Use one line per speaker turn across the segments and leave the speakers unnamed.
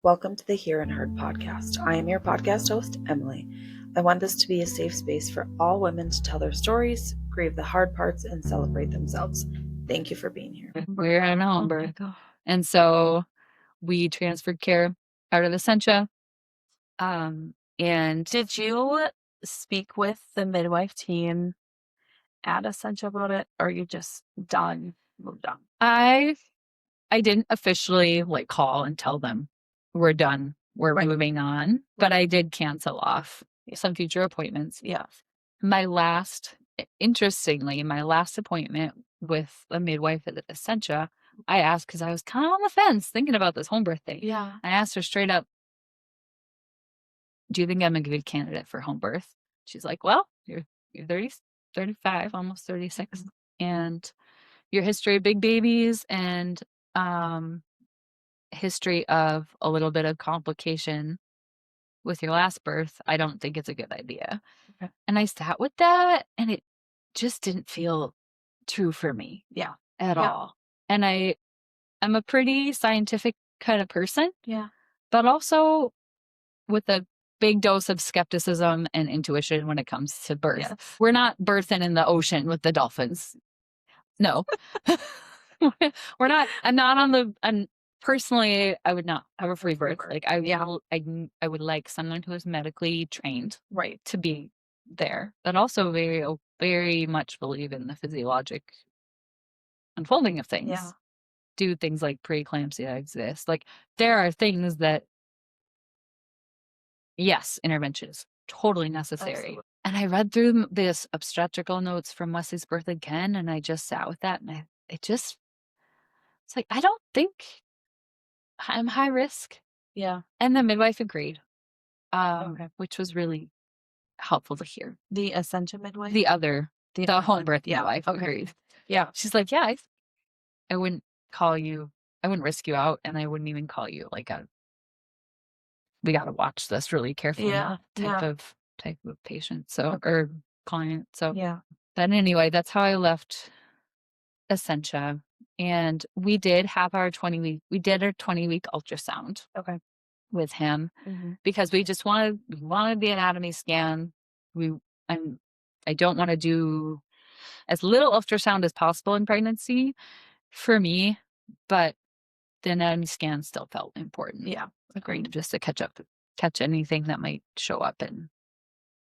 Welcome to the Hear and Heard podcast. I am your podcast host, Emily. I want this to be a safe space for all women to tell their stories, grieve the hard parts, and celebrate themselves. Thank you for being here.
We're in a home birth. And so we transferred care out of Essentia. And
Did you speak with the midwife team at Essentia about it, or you just moved on?
I didn't officially call and tell them we're done, we're moving on, but I did cancel off some future appointments.
Yeah.
Interestingly, my last appointment with a midwife at Essentia, I asked because I was kind of on the fence thinking about this home birth thing.
Yeah.
I asked her straight up, do you think I'm a good candidate for home birth? She's like, well, you're 30, 35, almost 36, and your history of big babies and history of a little bit of complication with your last birth, I don't think it's a good idea.
Okay.
And I sat with that, and it just didn't feel true for me.
Yeah.
At all. And I'm a pretty scientific kind of person.
Yeah.
But also with a big dose of skepticism and intuition when it comes to birth.
Yes.
We're not birthing in the ocean with the dolphins. No. We're not. I'm not on the. And personally, I would not have a free birth. I would like someone who is medically trained,
Right.
to be there, but also very, very much believe in the physiologic unfolding of things.
Yeah.
Do things like preeclampsia exist? There are things that, yes, intervention is totally necessary.
Absolutely.
And I read through this obstetrical notes from Wesley's birth again, and I just sat with that, and it's like, I don't think I'm high risk.
Yeah.
And the midwife agreed,
Okay.
which was really helpful to hear.
The Essentia midwife?
The home birth midwife agreed.
Yeah.
She's like, yeah, I wouldn't call you, I wouldn't risk you out, and I wouldn't even call you we got to watch this really carefully. Type of patient. So, or client. So,
yeah.
But anyway, that's how I left Essentia. And we did have our 20-week ultrasound.
Okay.
With him, because we just wanted the anatomy scan. I don't want to do as little ultrasound as possible in pregnancy for me, but the anatomy scan still felt important.
Yeah. Agreed.
Just to catch anything that might show up. And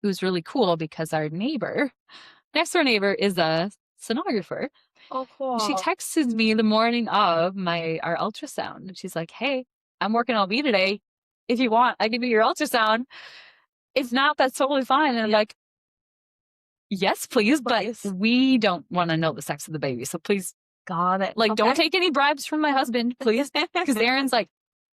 it was really cool because our next door neighbor is a sonographer.
Oh, cool.
She texted me the morning of our ultrasound, and she's like, hey, I'm working OB today. If you want, I can do your ultrasound. If not, that's totally fine. And I'm like, yes, please. But we don't want to know the sex of the baby. So please,
got it.
don't take any bribes from my husband, please. Because Aaron's like,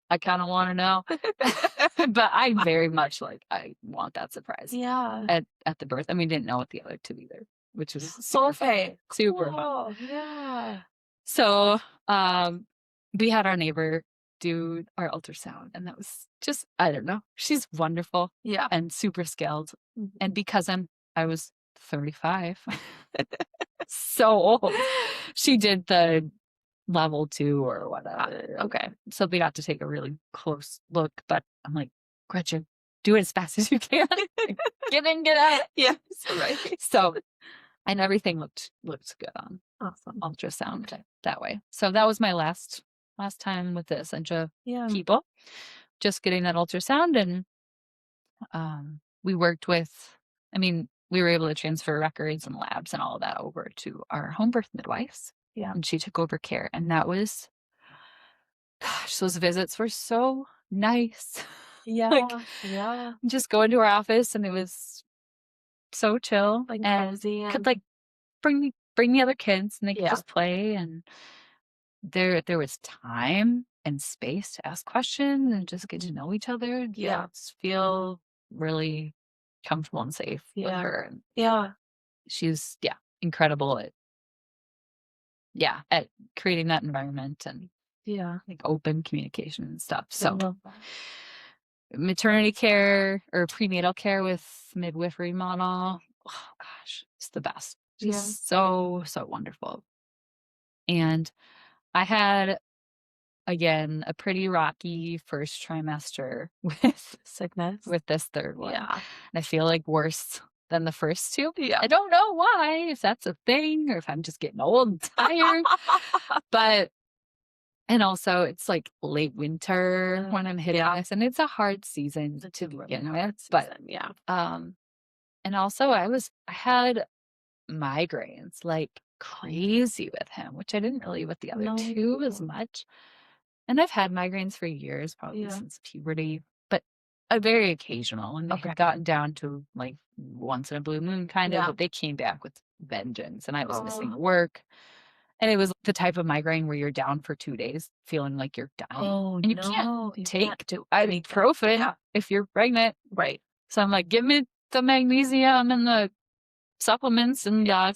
I kind of want to know. But I very much I want that surprise.
Yeah.
At the birth. And we didn't know what the other two either, which was
super
fun.
Yeah.
So we had our neighbor do our ultrasound, and that was just, I don't know. She's wonderful.
Yeah.
And super skilled. And because I was 35, so old, she did the level 2 or whatever.
Okay.
So we got to take a really close look, but I'm like, Gretchen, do it as fast as you can. Get in, get out.
Yes, right.
So, and everything looked good on ultrasound that way. So that was my last time with the Essentia people, just getting that ultrasound. And we worked with, we were able to transfer records and labs and all of that over to our home birth midwives.
Yeah.
And she took over care. And that was, gosh, those visits were so nice.
Yeah.
Just go into our office, and it was so chill.
And
cozy. Could bring the other kids, and they could just play. And there was time and space to ask questions and just get to know each other.
Yeah.
Just feel really comfortable and safe with her. And she's incredible at creating that environment and open communication and stuff. So maternity care or prenatal care with midwifery model, oh gosh, it's the best. Just so wonderful. And I had again, a pretty rocky first trimester with
Sickness.
with this third one.
Yeah.
And I feel like worse than the first two.
Yeah.
I don't know why, if that's a thing or if I'm just getting old and tired. But and also it's like late winter when I'm hitting this, and it's a hard season to begin with. But
yeah.
and also I had migraines like crazy with him, which I didn't really with the other two as much. And I've had migraines for years, probably since puberty, but very occasional. And they had gotten down to like once in a blue moon kind of, but they came back with vengeance, and I was missing work. And it was the type of migraine where you're down for 2 days feeling like you're dying.
Oh,
and you can't take ibuprofen if you're pregnant.
Right.
So I'm like, give me the magnesium and the supplements and the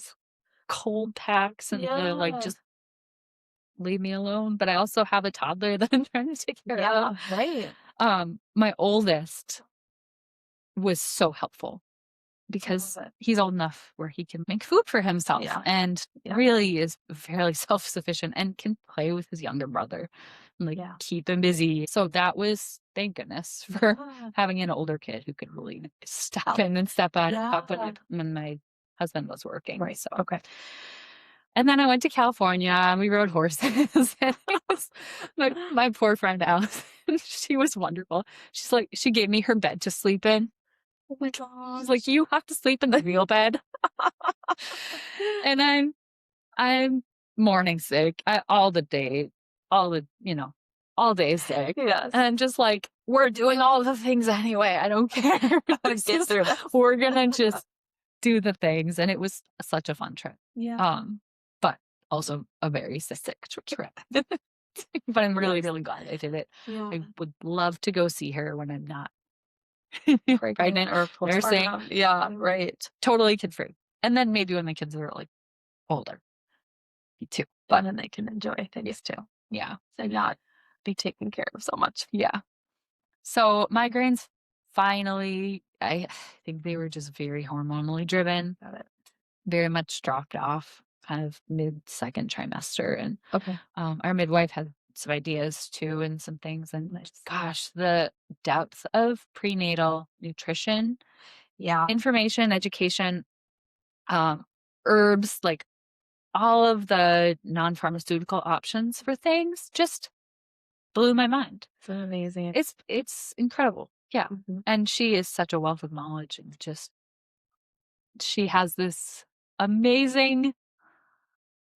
cold packs and the, like, just leave me alone. But I also have a toddler that I'm trying to take care of.
Right.
My oldest was so helpful because he's old enough where he can make food for himself and really is fairly self-sufficient and can play with his younger brother and like keep him busy. So that was, thank goodness for having an older kid who could really step in and step on up when my husband was working.
Right.
So and then I went to California and we rode horses. And it was my poor friend Alice, she was wonderful. She's like, she gave me her bed to sleep in. Oh my God. She's like, you have to sleep in the real bed. And I'm morning sick all day sick.
Yes.
And I'm just like, we're doing all the things anyway. I don't care. We're gonna just do the things. And it was such a fun trip.
Yeah.
But also a very sick trip. But I'm really, really glad I did it.
Yeah.
I would love to go see her when I'm not
pregnant or
nursing.
Yeah, right.
Totally kid free. And then maybe when my kids are like older too.
But then they can enjoy things too.
Yeah.
So not be taken care of so much.
Yeah. So migraines, finally, I think they were just very hormonally driven.
Got it.
Very much dropped off kind of mid-second trimester. And our midwife had some ideas too and some things. And gosh, the depth of prenatal nutrition, information, education, herbs, like all of the non-pharmaceutical options for things just blew my mind.
It's amazing.
It's incredible. Yeah.
Mm-hmm.
And she is such a wealth of knowledge, and just she has this amazing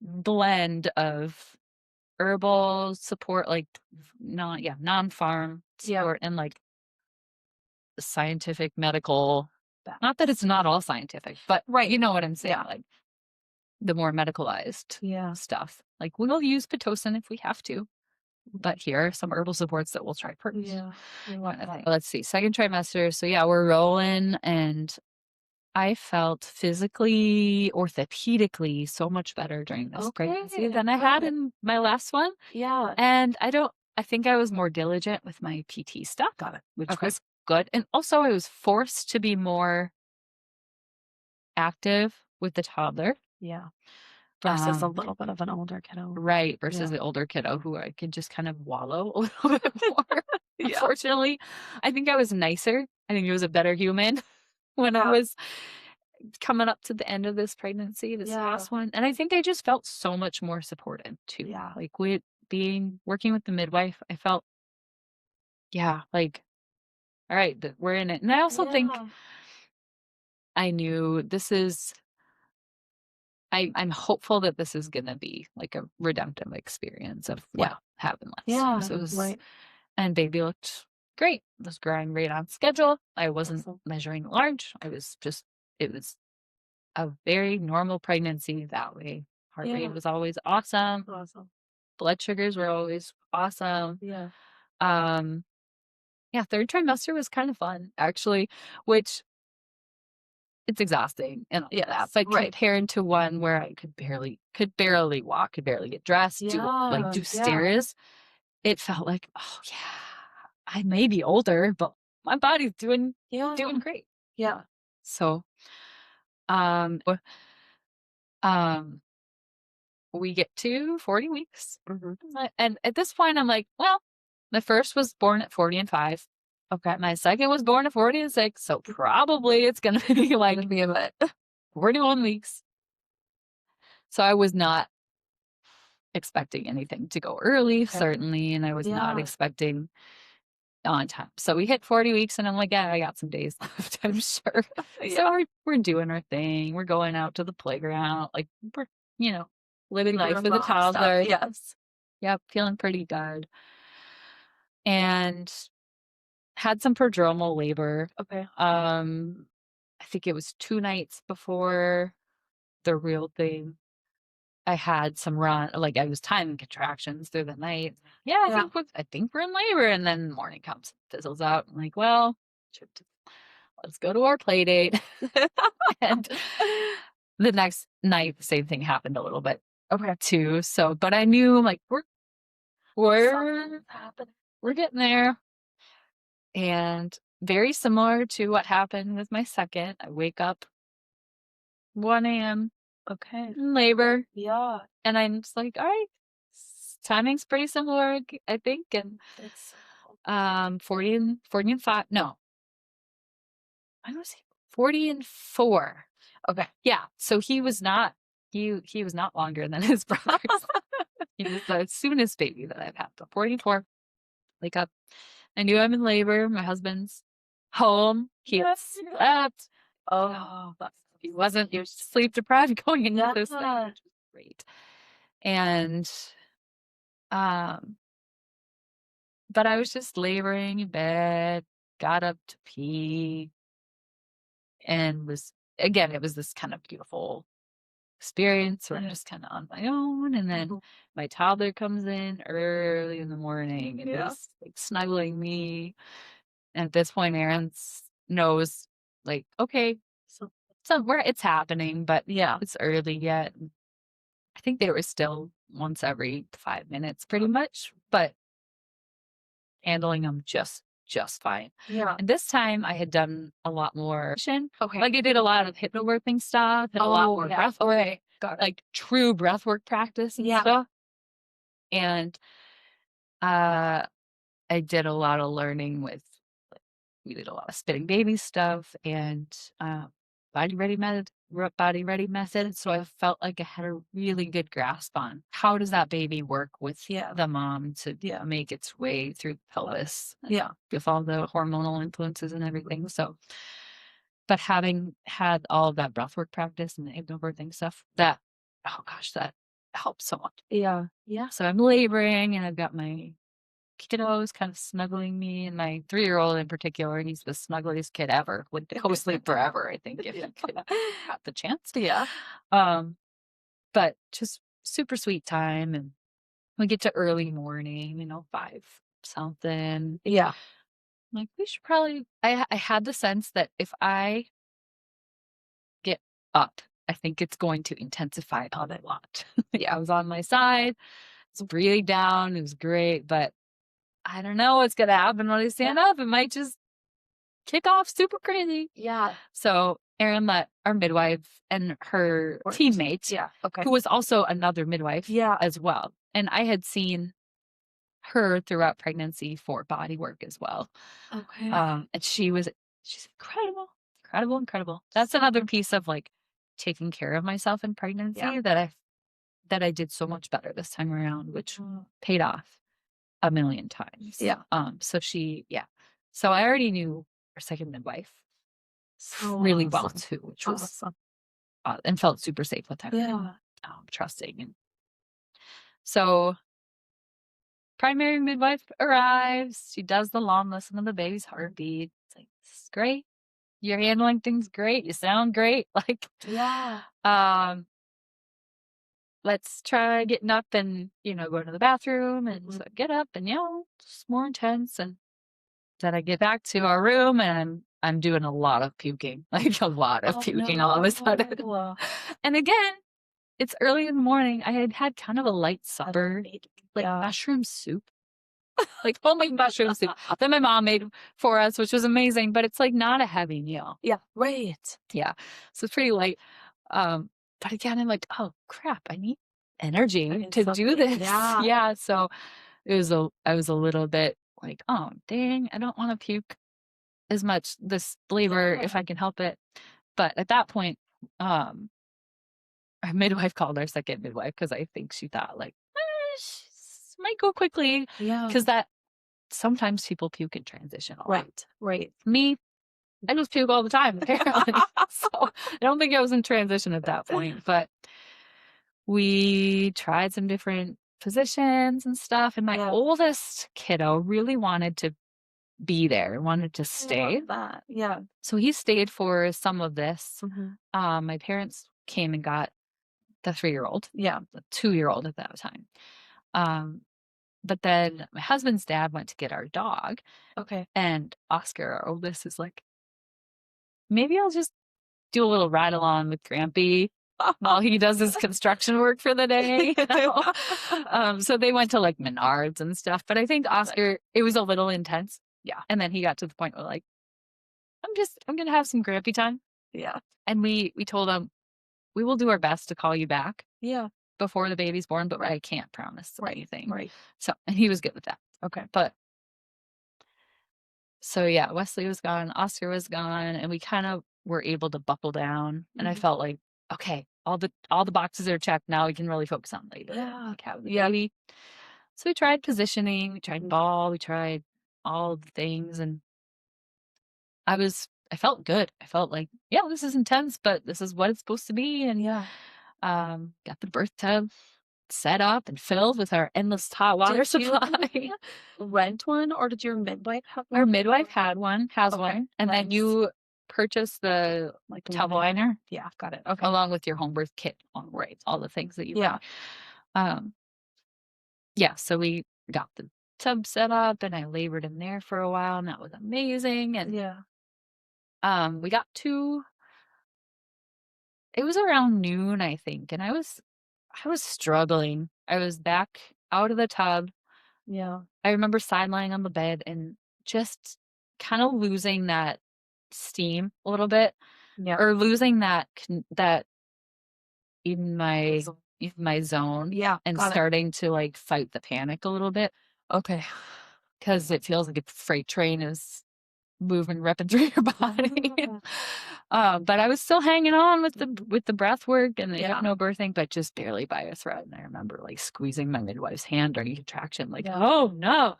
blend of herbal support, like non-farm support, and like scientific medical. Not that it's not all scientific, but you know what I'm saying.
Yeah.
Like the more medicalized stuff. Like we'll use Pitocin if we have to, but here are some herbal supports that we'll try first.
Yeah.
Let's see, second trimester. So yeah, we're rolling, and I felt physically, orthopedically so much better during this pregnancy than I had in my last one.
Yeah.
And I think I was more diligent with my PT stuff.
Got it.
Which was good. And also I was forced to be more active with the toddler.
Yeah. Versus a little bit of an older kiddo.
Right. Versus the older kiddo who I could just kind of wallow a little bit more. Unfortunately, I think I was nicer. I think I was a better human when I was coming up to the end of this pregnancy, this last one. And I think I just felt so much more supported too.
Yeah.
Like working with the midwife, I felt, like, all right, we're in it. And I also think I knew I'm hopeful that this is going to be like a redemptive experience of what happened last time. So it was, and baby looked great. It was growing right on schedule. I wasn't measuring large. It was a very normal pregnancy that way. Heart rate was always awesome. Blood sugars were always awesome. Third trimester was kind of fun, actually, which it's exhausting and all that. But compared to one where I could barely walk, could barely get dressed, do stairs, it felt like, oh yeah, I may be older, but my body's doing great.
Yeah.
So, we get to 40 weeks. And at this point, I'm like, well, the first was born at 40 and 5.
Okay.
My second was born at 40 and 6. So probably it's going to be like 41 weeks. So I was not expecting anything to go early, certainly. And I was not expecting on time. So we hit 40 weeks and I'm like, yeah, I got some days left, I'm sure. So we're doing our thing. We're going out to the playground. Like we're, living life with a toddler.
Yes.
Yep. Feeling pretty good. And had some prodromal labor.
Okay.
I think it was 2 nights before the real thing. I had some I was timing contractions through the night. Yeah, I think we're in labor. And then the morning comes, fizzles out. I'm like, well, let's go to our play date. And the next night, the same thing happened a little bit.
Okay.
Too. So, but I knew like we're getting there. And very similar to what happened with my second, I wake up 1 a.m.
Okay.
in labor.
Yeah.
And I'm just like, all right, timing's pretty similar, I think. And 40 and 5. No. I was 40 and 4.
Okay.
Yeah. So he was not longer than his brothers. He was the soonest baby that I've had. 44. Wake up. I knew I'm in labor. My husband's home. He slept.
Oh,
he was sleep deprived going into this thing, which was great. And but I was just laboring in bed, got up to pee, and it was this kind of beautiful experience where I'm just kind of on my own. And then my toddler comes in early in the morning and is like snuggling me. And at this point, Aaron knows, like, okay, so where it's happening, but it's early yet. I think they were still once every 5 minutes, pretty much, but handling them just fine.
Yeah.
And this time I had done a lot more.
Okay.
Like I did a lot of hypnobirthing stuff and a lot more breath work, like true breath work practice and stuff. And I did a lot of learning we did a lot of spitting baby stuff and body ready method. So I felt like I had a really good grasp on how does that baby work with the mom to make its way through the pelvis. With all the hormonal influences and everything. So, but having had all of that breathwork practice and the hypnobirthing stuff, that helps so much.
Yeah.
So I'm laboring and I've got my kiddos kind of snuggling me, and my 3-year-old in particular, he's the snuggliest kid ever. Would co-sleep forever, I think, if he could have the chance. But just super sweet time, and we get to early morning, 5 something.
Yeah.
Like we should probably. I had the sense that if I get up, I think it's going to intensify a lot. I was on my side. It's breathing down. It was great, but I don't know what's going to happen when I stand up. It might just kick off super crazy.
Yeah.
So Erin let our midwife and her teammate, who was also another midwife as well. And I had seen her throughout pregnancy for body work as well.
Okay.
And she's incredible. That's another piece of like taking care of myself in pregnancy that I did so much better this time around, which paid off a million times. So I already knew our second midwife really well too, which was and felt super safe with her. Trusting. And so primary midwife arrives. She does the long listen of the baby's heartbeat. It's like, this is great. You're handling things great. You sound great. Like, let's try getting up and, going to the bathroom. And so I get up and, it's more intense. And then I get back to our room and I'm doing a lot of puking, like a lot of puking all of a sudden. And again, it's early in the morning. I had had kind of a light supper, like mushroom soup, like homemade mushroom soup that my mom made for us, which was amazing, but it's like not a heavy meal.
Yeah. Right.
Yeah. So it's pretty light. But again, I'm like, oh crap, I need energy to do this. Yeah. So I was a little bit like, oh, dang, I don't want to puke as much this labor if I can help it. But at that point, our midwife called our second midwife because I think she thought like, this might go quickly.
Yeah.
Because that sometimes people puke in transition a lot.
Right.
Me, I just puke all the time, apparently. So I don't think I was in transition at that point, but we tried some different positions and stuff. And my oldest kiddo really wanted to be there, wanted to stay.
I love that. Yeah.
So he stayed for some of this.
Mm-hmm.
My parents came and got the 3-year-old,
Yeah.
the 2-year-old at that time. But then my husband's dad went to get our dog.
Okay.
And Oscar, our oldest, is like, maybe I'll just do a little ride along with Grampy while he does his construction work for the day. You know? So they went to like Menards and stuff. But I think Oscar, it was a little intense.
Yeah.
And then he got to the point where like, I'm going to have some Grampy time.
Yeah.
And we told him, we will do our best to call you back.
Yeah.
Before the baby's born, but I can't promise anything.
Right.
So, and he was good with that.
Okay.
But so yeah, Wesley was gone, Oscar was gone, and we kind of were able to buckle down. And I felt like, okay, all the boxes are checked. Now we can really focus on later.
Yeah.
Like have the baby. So we tried positioning, we tried ball, we tried all the things, and I felt good. I felt like, yeah, this is intense, but this is what it's supposed to be. And got the birth tub set up and filled with our endless hot water supply.
Rent one, or did your midwife have one?
Our midwife has one, and then you purchase the like tub liner.
Yeah, got it. Okay,
along with your home birth kit, all the things that you So we got the tub set up, and I labored in there for a while, and that was amazing. And we got to. It was around noon, I think, and I was struggling. I was back out of the tub.
Yeah.
I remember side lying on the bed and just kind of losing that steam a little bit.
Yeah.
Or losing that in my zone.
Yeah.
And starting to like fight the panic a little bit.
Okay.
Because it feels like a freight train is moving, ripping through your body. But I was still hanging on with the breath work and the hypnobirthing, but just barely by a thread. And I remember like squeezing my midwife's hand during contraction, like, oh no.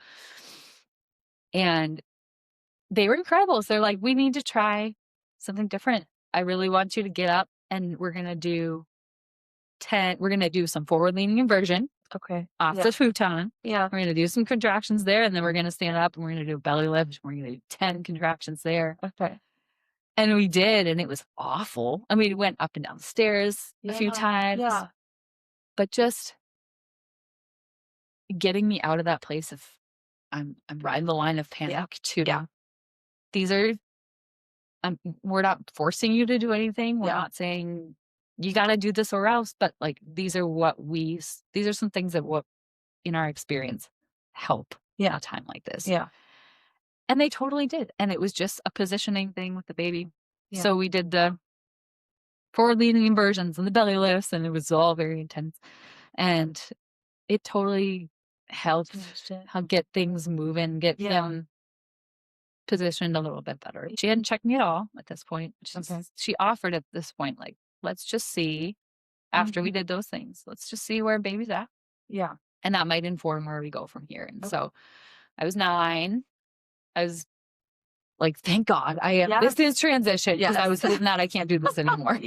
And they were incredible. So they're like, we need to try something different. I really want you to get up, and we're gonna do some forward leaning inversion.
Okay.
Off the futon.
Yeah.
We're going to do some contractions there, and then we're going to stand up and we're going to do a belly lift. We're going to do 10 contractions there.
Okay.
And we did, and it was awful. I mean, we went up and down the stairs a few times.
Yeah.
But just getting me out of that place of I'm riding the line of panic to these are we're not forcing you to do anything. We're not saying you got to do this or else, but like these are some things that what in our experience help in a time like this.
Yeah.
And they totally did. And it was just a positioning thing with the baby. Yeah. So we did the forward leaning inversions and the belly lifts, and it was all very intense. And it totally helped get things moving, get them positioned a little bit better. She hadn't checked me at all at this point. She offered at this point, like, let's just see after we did those things. Let's just see where baby's at.
Yeah.
And that might inform where we go from here. And so I was 9. I was like, thank God this is transition, because I was hoping that I can't do this anymore.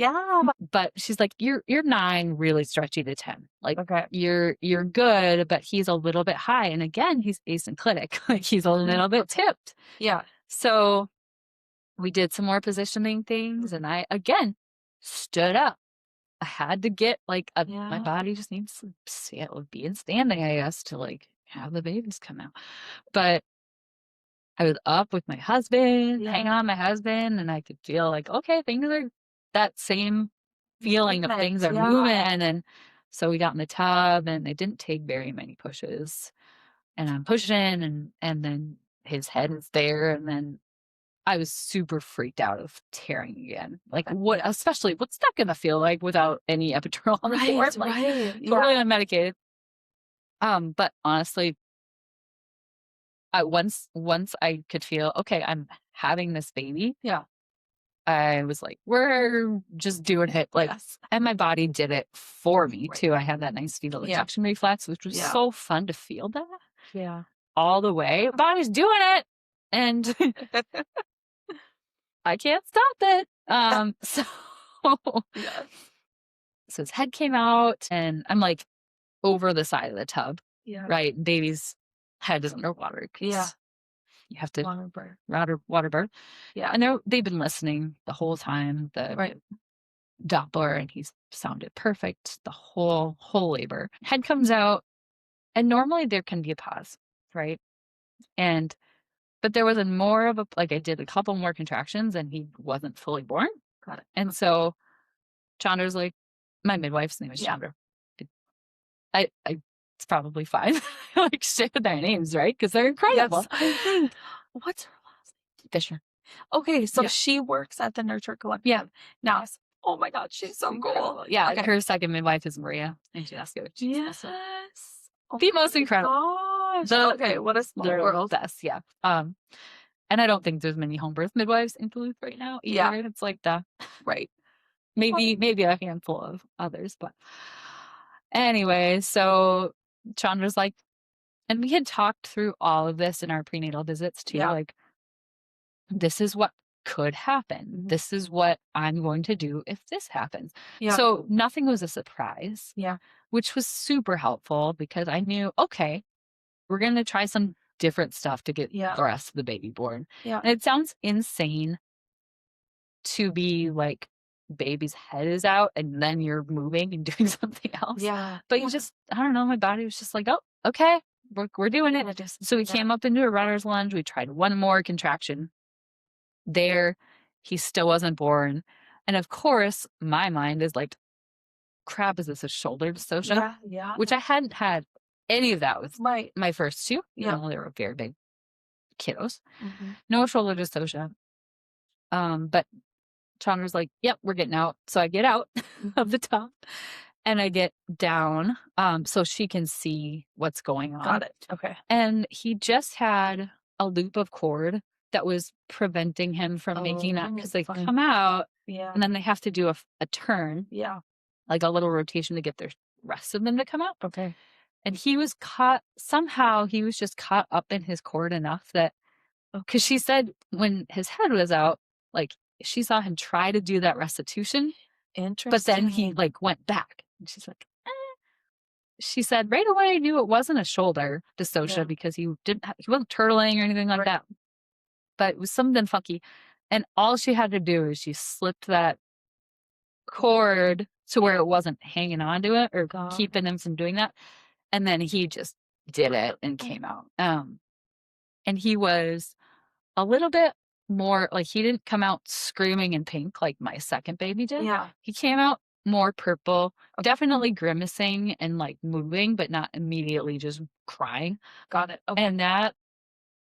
But she's like, you're 9 really stretchy to 10. Like, you're good, but he's a little bit high. And again, he's asynclitic. Like, he's a little bit tipped.
Yeah.
So we did some more positioning things, and I, again, stood up. I had to get like my body just needs to be in standing, I guess, to like have the babies come out. But I was up with my husband, hanging on my husband, and I could feel like, okay, things are that same feeling of things are moving. And so we got in the tub, and it didn't take very many pushes. And I'm pushing, and then his head is there, and then I was super freaked out of tearing again. Like, what, especially, what's that going to feel like without any epidural on the floor? Like, totally unmedicated. But honestly, once I could feel, okay, I'm having this baby.
Yeah.
I was like, we're just doing it. Like, and my body did it for me too. I had that nice fetal ejection reflex, which was so fun to feel that.
Yeah.
All the way. My body's doing it. And I can't stop it. So his head came out and I'm like over the side of the tub.
Yeah.
Right. Baby's head is underwater.
Yeah.
You have to water birth.
Yeah.
And they've been listening the whole time. The Doppler, and he's sounded perfect the whole labor. Head comes out, and normally there can be a pause, right? But there was more of I did a couple more contractions, and he wasn't fully born.
Got it.
And so Chandra's like, my midwife's name is Chandra. It's probably fine. Like, share their names, right? Because they're incredible.
Yes, I think. What's her last name?
Fisher.
Okay, so she works at the Nurture Collective.
Yeah.
Now, oh my God, she's so cool.
Yeah, her second midwife is Maria, and she's
yes.
The most incredible.
Okay, what a small world.
Best, yeah. And I don't think there's many home birth midwives in Duluth right now either. Yeah. It's like the maybe a handful of others, but anyway, so Chandra's like, and we had talked through all of this in our prenatal visits too. Yeah. Like, this is what could happen. Mm-hmm. This is what I'm going to do if this happens. Yeah. So nothing was a surprise. Yeah. Which was super helpful because I knew, okay, we're going to try some different stuff to get the rest of the baby born. Yeah. And it sounds insane to be like, baby's head is out and then you're moving and doing something else. Yeah. But you just, I don't know, my body was just like, oh, okay, we're doing it. So we came up into a runner's lunge. We tried one more contraction. There, he still wasn't born. And of course, my mind is like, crap, is this a shoulder dystocia? Yeah. Which I hadn't had any of that with my first two. You know, they were very big kiddos. Mm-hmm. No shoulder dystocia. But Chandra's like, yep, we're getting out. So I get out of the top and I get down so she can see what's going on.
Got it. Okay.
And he just had a loop of cord that was preventing him from making that because they come out and then they have to do a turn. Yeah. Like a little rotation to get the rest of them to come out. Okay. And he was he was just caught up in his cord enough that, because she said when his head was out, like, she saw him try to do that restitution. Interesting. But then he went back. And she's like, eh. She said right away I knew it wasn't a shoulder dystocia because he wasn't turtling or anything like that. But it was something funky. And all she had to do is she slipped that cord to where it wasn't hanging onto it or keeping him from doing that. And then he just did it and came out. And he was a little bit more he didn't come out screaming in pink like my second baby did. Yeah. He came out more purple, definitely grimacing and moving, but not immediately just crying. Got it. Okay. And that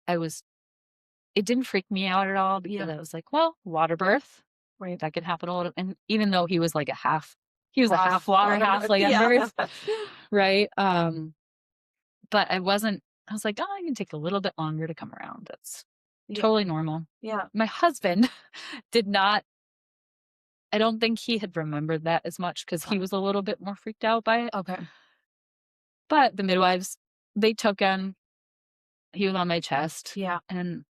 it didn't freak me out at all because I was like, well, water birth. Right. That could happen a little. And even though he was a half water, half birth. Right. But I was like, oh, I can take a little bit longer to come around. That's totally normal. Yeah. My husband did not, I don't think he had remembered that as much because he was a little bit more freaked out by it. Okay. But the midwives, they took him. He was on my chest. Yeah. And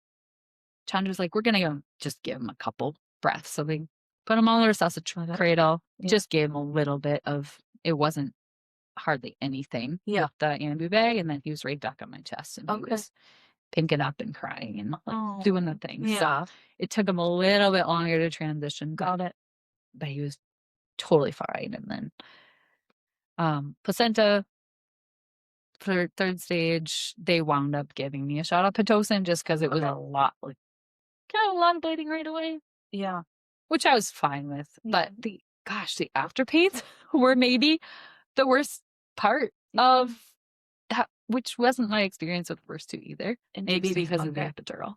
Chandra's like, we're going to go just give him a couple breaths. So they put him on the resuscitation cradle, just gave him a little bit of, it wasn't hardly anything. Yeah. With the ambu bag. And then he was right back on my chest. And he was pinking up and crying and doing the thing. Yeah. So it took him a little bit longer to transition. Got it. But he was totally fine. And then placenta for third stage, they wound up giving me a shot of Pitocin just because it was a lot, kind of a lot of bleeding right away. Yeah. Which I was fine with. But the after pains were maybe the worst part of that, which wasn't my experience with the first two either. Maybe because of the epidural.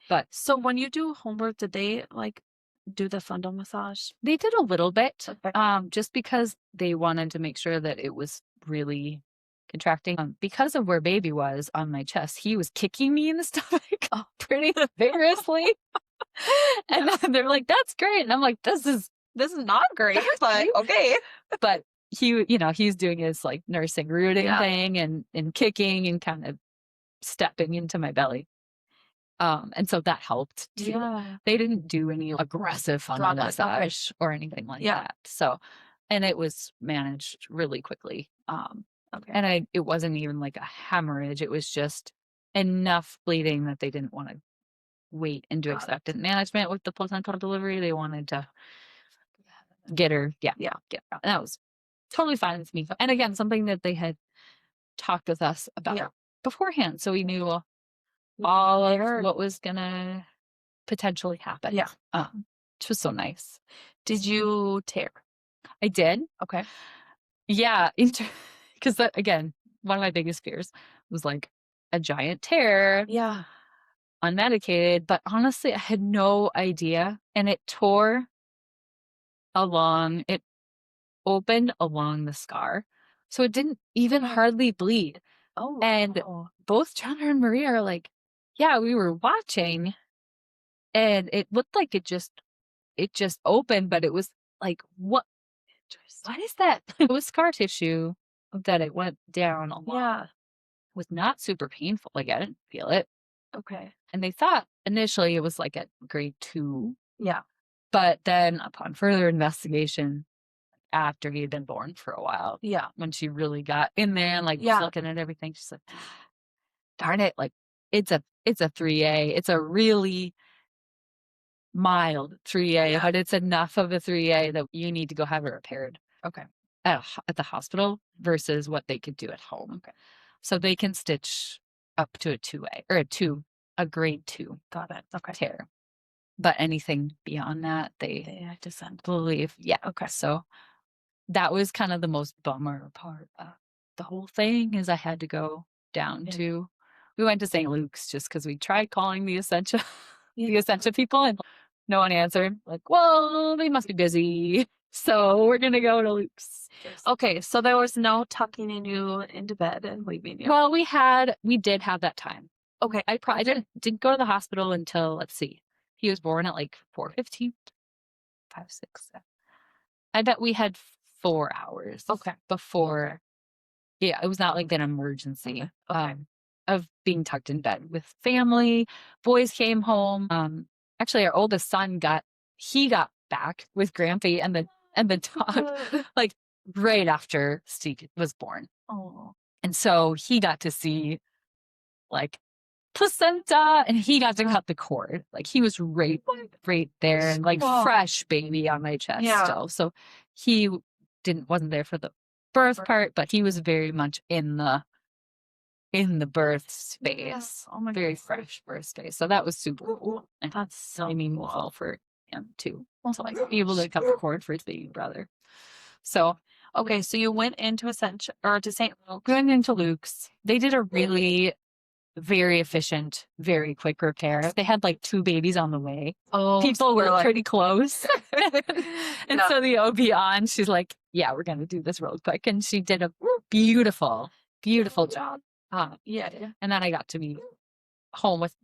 But
So when you do home birth, did they like do the fundal massage?
they did a little bit,
Okay.
just because they wanted to make sure that it was really contracting. Because of where baby was on my chest, he was kicking me in the stomach pretty vigorously. And then they're like, "That's great," and I'm like, "This is not great," but
okay.
but he, he's doing his like nursing rooting thing and kicking and kind of stepping into my belly. And so that helped too.
Yeah.
They didn't do any aggressive fundal massage or anything like that. So, and it was managed really quickly.
Okay.
And it wasn't even like a hemorrhage. It was just enough bleeding that they didn't want to wait and do expectant management with the placental delivery. They wanted to get her, get her out. And that was totally fine with me. And again, something that they had talked with us about beforehand. So we knew all of what was going to potentially happen.
Yeah.
Which was so nice.
Did you tear?
I did.
Okay.
Yeah. Because that, again, one of my biggest fears was like a giant tear.
Yeah.
Unmedicated. But honestly, I had no idea. And it tore it opened along the scar. So it didn't even hardly bleed.
Oh.
And both John and Maria are like, yeah, we were watching and it looked like it just opened, but it was like, what is that? It was scar tissue that it went down a lot.
Yeah.
It was not super painful. Like I didn't feel it.
Okay.
And they thought initially it was like at grade 2.
Yeah.
But then upon further investigation, after he had been born for a while, when she really got in there and like was looking at everything, she's like, darn it, like it's a 3A. It's a really mild 3A, but it's enough of a 3A that you need to go have it repaired.
Okay.
At the hospital versus what they could do at home.
Okay.
So they can stitch up to a 2A or a grade 2.
Got it. Okay.
Tear. But anything beyond that, they
have to send.
believe. Yeah.
Okay.
So that was kind of the most bummer part of the whole thing is I had to go down to, we went to St. Luke's just because we tried calling the Essentia, people and no one answered. Like, well, they must be busy. So we're going to go to Luke's.
Okay. So there was no tucking you into bed and leaving you.
Well, we did have that time.
Okay.
I didn't go to the hospital until, let's see, he was born at like 4:15, 5, 6, 7. I bet we had 4 hours.
Okay.
Before, it was not like an emergency.
Okay.
Of being tucked in bed with family. Boys came home. Actually, our oldest son got back with Grampy and the dog like right after Steve was born.
Oh.
And so he got to see like placenta and he got to cut the cord. Like he was right there and like fresh baby on my chest still. So he wasn't there for the birth part, but he was very much in the birth space.
Oh my
very
goodness.
fresh birth space. So that was super cool. And
That's so
meaningful for him too. To like be able to cut the cord for his baby brother. So
okay, so you went into Essentia or to St. Luke's.
Going into Luke's, they did a really very efficient, very quick repair. They had like 2 babies on the way.
Oh,
people were like, pretty close. And so the OB on, she's like, yeah, we're going to do this real quick. And she did a beautiful, beautiful job. And then I got to be home with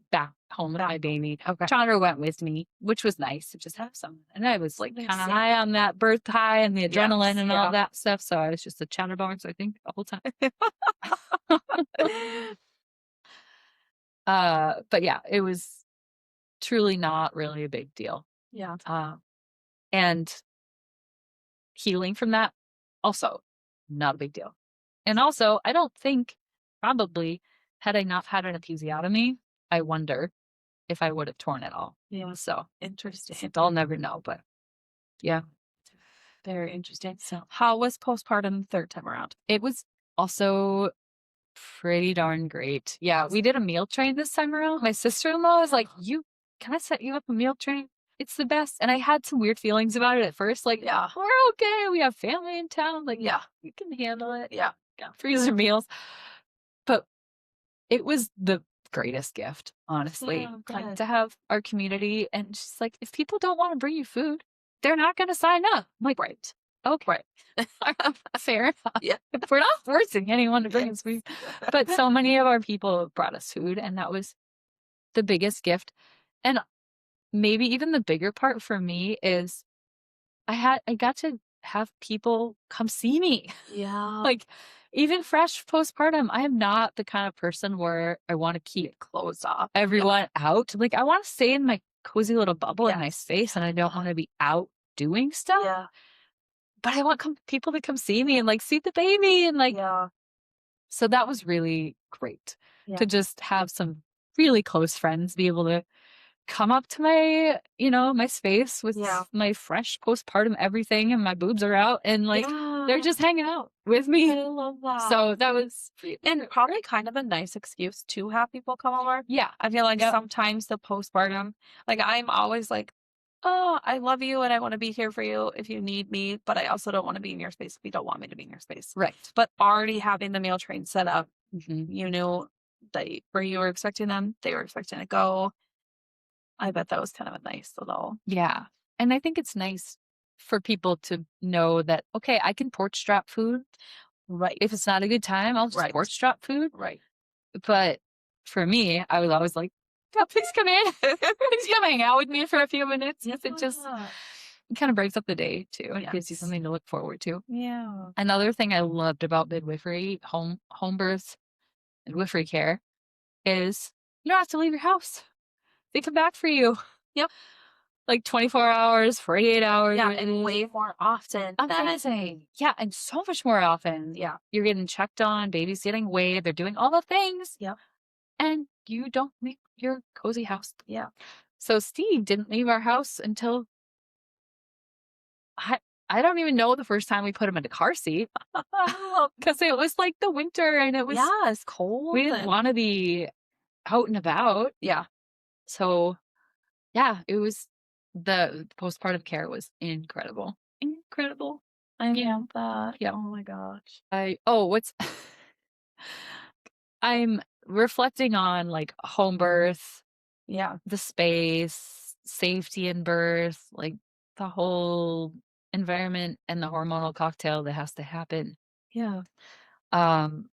my baby.
Okay.
Chandra went with me, which was nice to just have someone. And I was like kind of high on that birth high and the adrenaline and all that stuff. So I was just a chatterbox, I think, the whole time. But yeah, it was truly not really a big deal.
Yeah.
And healing from that, also not a big deal. And also, I don't think probably had I not had an episiotomy, I wonder if I would have torn it all.
Yeah.
So
Interesting.
I'll never know, but yeah.
Very interesting. So how was postpartum third time around?
It was also pretty darn great. Yeah, we did a meal train this time around. My sister-in-law was like, can I set you up a meal train? It's the best. And I had some weird feelings about it at first. Like, we're okay. We have family in town. Like, we can handle it.
Yeah.
Got freezer meals. But it was the greatest gift, honestly.
Yeah,
Like
good.
to have our community, and just like if people don't want to bring you food, they're not going to sign up. I'm like,
Right.
okay, fair enough.
Yeah.
We're not forcing anyone to bring us food, but so many of our people brought us food, and that was the biggest gift. And maybe even the bigger part for me is I got to have people come see me.
Yeah.
Like even fresh postpartum, I am not the kind of person where I want to keep
Closed off.
everyone out. Like I want to stay in my cozy little bubble in my
Yes.
space, and I don't want to be out doing stuff.
Yeah.
But I want people to come see me and like see the baby, and like
Yeah.
so that was really great
Yeah.
to just have some really close friends be able to come up to my, my space with
Yeah.
my fresh postpartum everything, and my boobs are out, and like they're
Yeah.
just hanging out with me.
I love that.
So that was
And probably kind of a nice excuse to have people come over.
yeah.
I feel like
Yep.
sometimes the postpartum, like I'm always like, oh, I love you and I want to be here for you if you need me, but I also don't want to be in your space if you don't want me to be in your space.
Right.
But already having the meal train set up,
Mhm.
you knew where you were expecting them, they were expecting to go. I bet that was kind of a nice little.
Yeah. And I think it's nice for people to know that, okay, I can porch drop food.
Right.
If it's not a good time, I'll just
Right.
porch drop food.
Right.
But for me, I was always like, yeah, please come in. Please come hang out with me for a few minutes. It just kind of breaks up the day too. And gives you
Yes.
something to look forward to.
Yeah.
Another thing I loved about midwifery, home births, midwifery care is you don't have to leave your house. They come back for you.
Yep.
Like 24 hours, 48 hours.
Yeah, and way more often than
Amazing. Yeah, and so much more often.
yeah.
You're getting checked on, baby's getting weighed, they're doing all the things.
Yep.
And you don't leave your cozy house.
Yeah.
So Steve didn't leave our house until I don't even know the first time we put him in a car seat. Because it was like the winter and it was
Yeah, it's cold.
we didn't want to be out and about.
Yeah.
So yeah, it was the postpartum care was incredible. Incredible.
I
Yeah.
love that.
Yeah.
Oh my gosh.
I'm reflecting on like home birth,
Yeah.
the space, safety in birth, like the whole environment and the hormonal cocktail that has to happen.
Yeah.
Um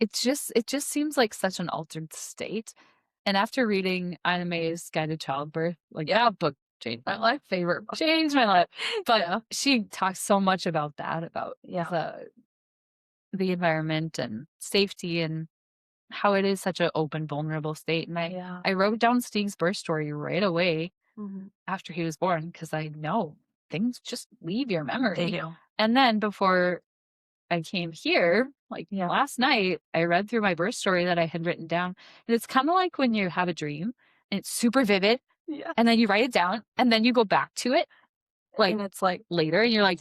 it just seems like such an altered state. And after reading Ina May's Guide to Childbirth, like that book changed my life.
Favorite book.
Changed my life. But
Yeah.
she talks so much about that, about
Yeah.
the environment and safety and how it is such an open, vulnerable state. And
Yeah.
I wrote down Stig's birth story right away
Mhm.
after he was born because I know things just leave your memory.
They do.
And then before I came here, like
Yeah.
last night, I read through my birth story that I had written down. And it's kind of like when you have a dream and it's super vivid.
Yeah.
And then you write it down and then you go back to it like
And it's like,
later and you're like,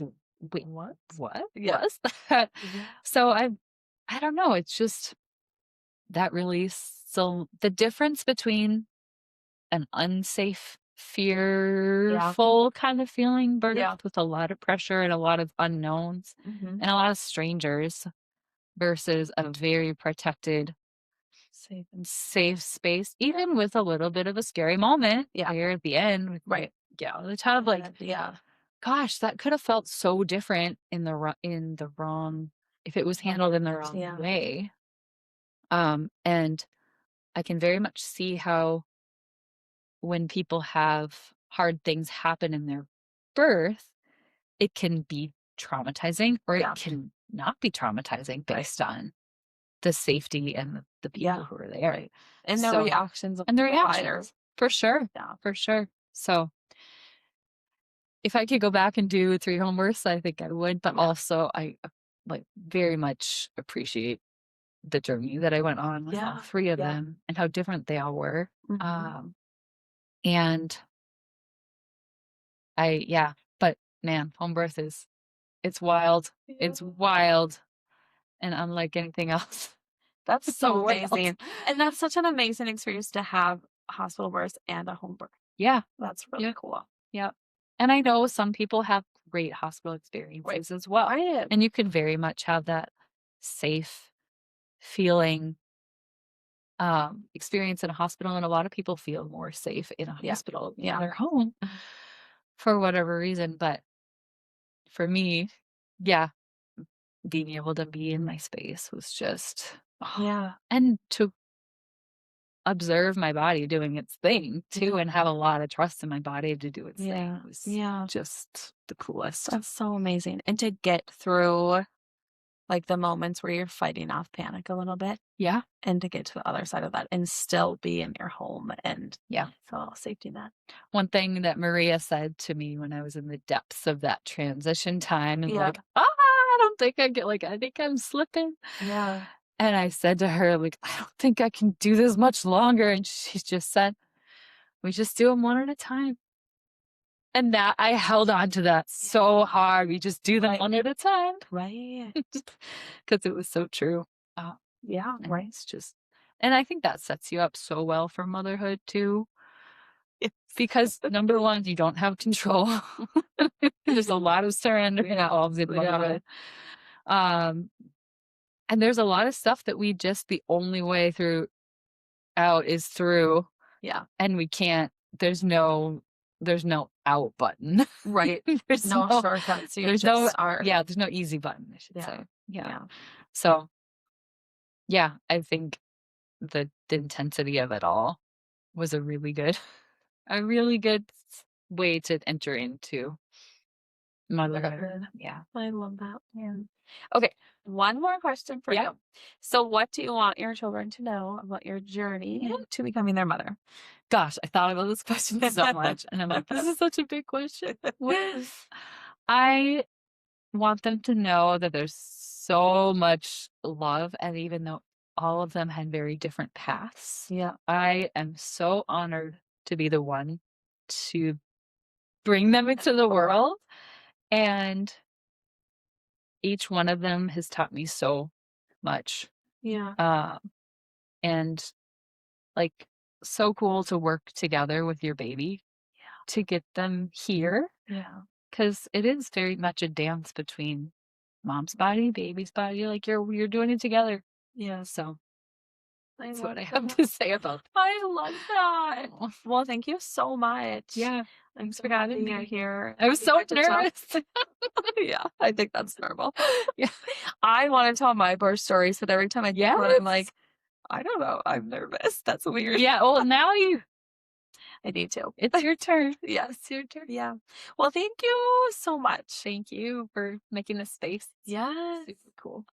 wait,
what?
what
Yeah.
was that?
Yeah.
So I don't know. It's just that really, so the difference between an unsafe, fearful kind of feeling birth
Yeah.
with a lot of pressure and a lot of unknowns
Mhm.
and a lot of strangers versus a very protected, safe space, even with a little bit of a scary moment here at the end. With
Right.
the kind of like,
Yeah.
gosh, that could have felt so different in the wrong, if it was handled in the wrong
Yeah.
way. And I can very much see how when people have hard things happen in their birth, it can be traumatizing or
Yeah.
it can not be traumatizing based on the safety and the people who are there.
Right. And the
So-
reactions of
And the
provider.
reactions. For sure.
Yeah.
For sure. So if I could go back and do 3 home births, I think I would. But
Yeah.
also I like very much appreciate the journey that I went on with all
Yeah.
3 of
Yeah.
them and how different they all were.
Mhm.
And but man, home birth it's wild. It's wild and unlike anything else.
That's so
Wild.
amazing. And that's such an amazing experience to have a hospital birth and a home birth.
Yeah.
That's really cool.
Yeah. And I know some people have great hospital experiences as well.
Right.
And you can very much have that safe feeling experience in a hospital, and a lot of people feel more safe in a
Yeah.
hospital than
Yeah.
in their home for whatever reason. But for me, yeah, being able to be in my space was just,
Yeah.
and to observe my body doing its thing too, and have a lot of trust in my body to do its
Yeah.
thing was
Yeah.
just the coolest.
That's so amazing. And to get through like the moments where you're fighting off panic a little bit
Yeah.
and to get to the other side of that and still be in your home and
Yeah.
feel a safety net.
One thing that Maria said to me when I was in the depths of that transition time and
Yeah.
like, I don't think I think I'm slipping.
Yeah.
And I said to her, like, I don't think I can do this much longer. And she just said, we just do them one at a time. And that I held on to that so hard. We just do them one at a time.
Right.
Because it was so true.
Yeah.
And
Right.
it's just, and I think that sets you up so well for motherhood too. Because number one, you don't have control. There's a lot of surrender involved in motherhood. And there's a lot of stuff that we just, the only way through out is through.
Yeah.
And we can't, there's no out button.
Right.
There's
no shortcuts. You
there's
just
no,
are.
yeah, there's no easy button, I should
Yeah.
say. Yeah.
Yeah.
So, yeah, I think the intensity of it all was a really good way to enter into motherhood. Yeah.
I love that.
Yeah.
Okay. One more question for
Yeah.
you. So what do you want your children to know about your journey to becoming their mother?
Gosh, I thought about this question so much. And I'm like, this is such a big question. I want them to know that there's so much love. And even though all of them had very different paths,
Yeah.
I am so honored to be the one to bring them into the world. And each one of them has taught me so much.
Yeah.
And like, so cool to work together with your baby to get them here.
Yeah.
Because it is very much a dance between mom's body, baby's body. Like you're doing it together.
Yeah.
So that's
love
what I have to say about that.
I love that. Well, thank you so much.
Yeah.
Thanks for having me here.
I was so nervous.
Yeah, I think that's normal.
Yeah.
I want to tell my birth stories, but every time I do one,
Yes.
I'm like, I don't know. I'm nervous. That's weird.
Yeah. Well, now
I need to.
it's your turn.
Yes.
It's your turn.
Yeah. Well, thank you so much.
Thank you for making this space.
Yes.
Super cool.